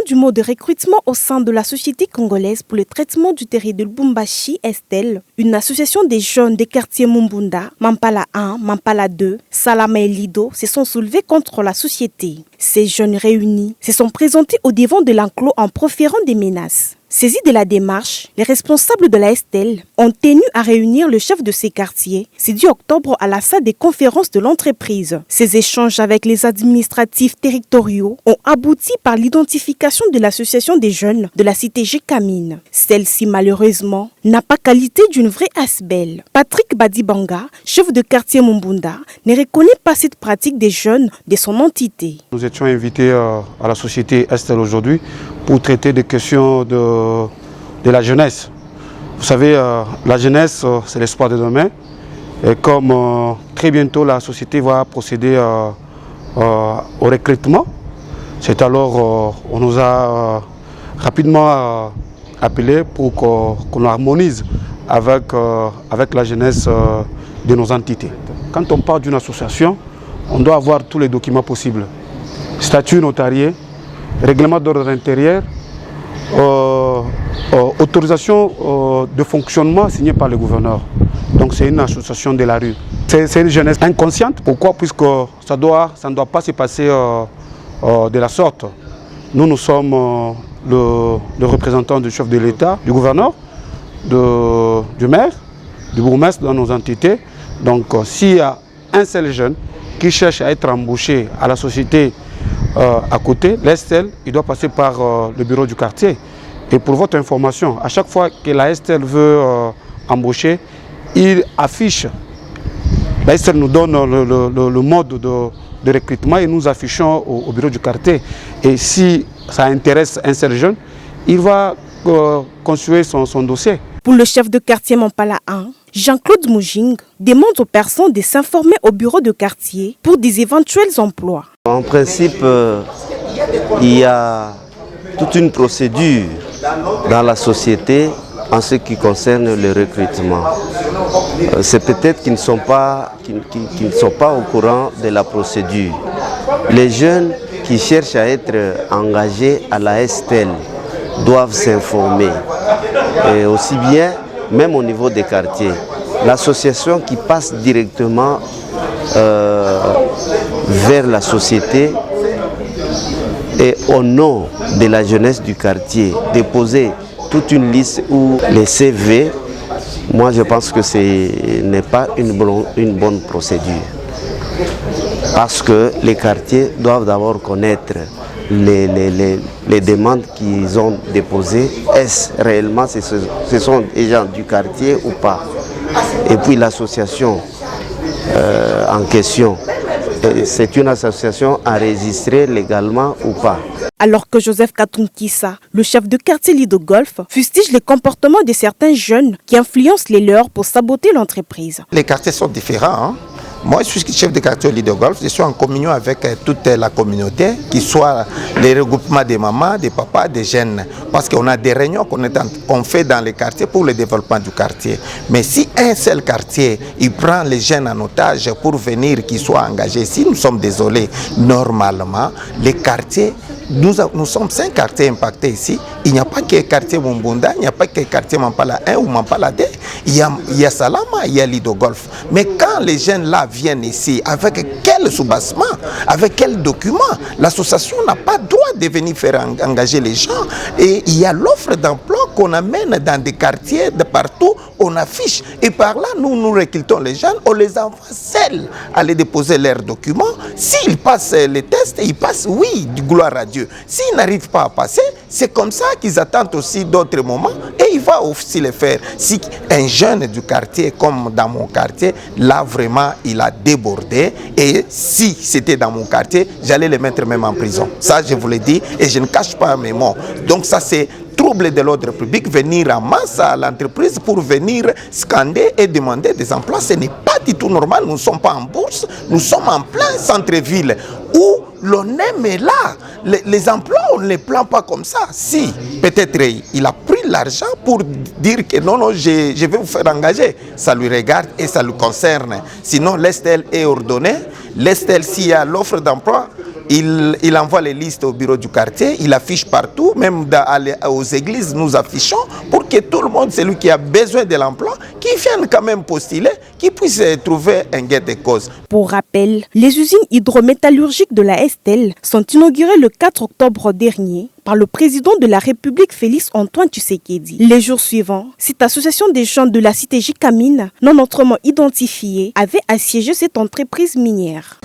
du mode de recrutement au sein de la Société congolaise pour le traitement du terrain de Lubumbashi, Estelle, une association des jeunes des quartiers Mumbunda, Mampala 1, Mampala 2, Salama et Lido se sont soulevés contre la société. Ces jeunes réunis se sont présentés au devant de l'enclos en proférant des menaces. Saisis de la démarche, les responsables de la Estelle ont tenu à réunir le chef de ces quartiers ce 10 octobre à la salle des conférences de l'entreprise. Ces échanges avec les administratifs territoriaux ont abouti par l'identification de l'association des jeunes de la cité Gécamine. Celle-ci, malheureusement, n'a pas qualité d'une vraie asbel. Patrick Badibanga, chef de quartier Mumbunda, ne reconnaît pas cette pratique des jeunes de son entité. Nous étions invités à la société Estelle aujourd'hui pour traiter des questions de la jeunesse. Vous savez, la jeunesse, c'est l'espoir de demain. Et comme très bientôt la société va procéder au recrutement, c'est alors on nous a rapidement appelé pour qu'on harmonise avec la jeunesse de nos entités. Quand on parle d'une association, on doit avoir tous les documents possibles. Statut notarié, règlement d'ordre intérieur, autorisation de fonctionnement signée par le gouverneur. Donc c'est une association de la rue. C'est une jeunesse inconsciente. Pourquoi? Puisque ça ne doit pas se passer de la sorte. Nous sommes le représentant du chef de l'État, du gouverneur, du maire, du bourgmestre dans nos entités. Donc s'il y a un seul jeune qui cherche à être embauché à la société à côté, l'Estelle, il doit passer par le bureau du quartier. Et pour votre information, à chaque fois que la Estelle veut embaucher, il affiche. La Estelle nous donne le mode de recrutement et nous affichons au bureau du quartier. Et si ça intéresse un seul jeune, il va construire son dossier. Pour le chef de quartier Mampala 1, Jean-Claude Moujing demande aux personnes de s'informer au bureau de quartier pour des éventuels emplois. En principe, il y a toute une procédure dans la société en ce qui concerne le recrutement. C'est peut-être qu'ils ne sont pas au courant de la procédure. Les jeunes qui cherchent à être engagés à la Estelle doivent s'informer. Et aussi bien, même au niveau des quartiers, l'association qui passe directement vers la société et au nom de la jeunesse du quartier, déposer toute une liste où les CV, moi je pense que ce n'est pas une bonne procédure. Parce que les quartiers doivent d'abord connaître les demandes qu'ils ont déposées. Est-ce réellement ce sont des gens du quartier ou pas? Et puis l'association en question, c'est une association enregistrée légalement ou pas? Alors que Joseph Katunkisa, le chef de quartier Lido Golf, fustige les comportements de certains jeunes qui influencent les leurs pour saboter l'entreprise. Les quartiers sont différents. Moi, je suis chef de quartier Lido Golf. Je suis en communion avec toute la communauté, qui soit les regroupements des mamans, des papas, des jeunes. Parce qu'on a des réunions qu'on fait dans les quartiers pour le développement du quartier. Mais si un seul quartier, il prend les jeunes en otage pour venir qu'ils soient engagés, si nous sommes désolés, normalement, les quartiers, nous sommes 5 quartiers impactés ici. Il n'y a pas que le quartier Mumbunda, il n'y a pas que le quartier Mampala 1 ou Mampala 2. Il y a Salama, il y a Lido Golf. Mais quand les jeunes là viennent ici, avec quel soubassement, avec quel document, l'association n'a pas le droit de venir faire engager les gens. Et il y a l'offre d'emploi qu'on amène dans des quartiers de partout, on affiche. Et par là, nous recrutons les jeunes, on les envoie seuls aller déposer leurs documents. S'ils passent les tests, ils passent, oui, gloire à Dieu. S'ils n'arrivent pas à passer, c'est comme ça qu'ils attendent aussi d'autres moments et il va aussi le faire. Si un jeune du quartier, comme dans mon quartier, là vraiment il a débordé et si c'était dans mon quartier, j'allais le mettre même en prison. Ça je vous le dis et je ne cache pas mes mots. Donc ça c'est trouble de l'ordre public, venir en masse à l'entreprise pour venir scander et demander des emplois. Ce n'est pas du tout normal, nous ne sommes pas en bourse, nous sommes en plein centre-ville où l'on aime là. Les emplois, on ne les plante pas comme ça. Si, peut-être il a pris l'argent pour dire que non, je vais vous faire engager. Ça lui regarde et ça lui concerne. Sinon, l'Estelle est ordonnée. L'Estelle, s'il y a l'offre d'emploi, il envoie les listes au bureau du quartier, il affiche partout, même aux églises, nous affichons pour que tout le monde, celui qui a besoin de l'emploi, qui vienne quand même postuler, qui puisse trouver un gain de cause. Pour rappel, les usines hydrométallurgiques de la Estelle sont inaugurées le 4 octobre dernier par le président de la République Félix Antoine Tshisekedi. Les jours suivants, cette association des jeunes de la cité Jikamine, non autrement identifiée, avait assiégé cette entreprise minière.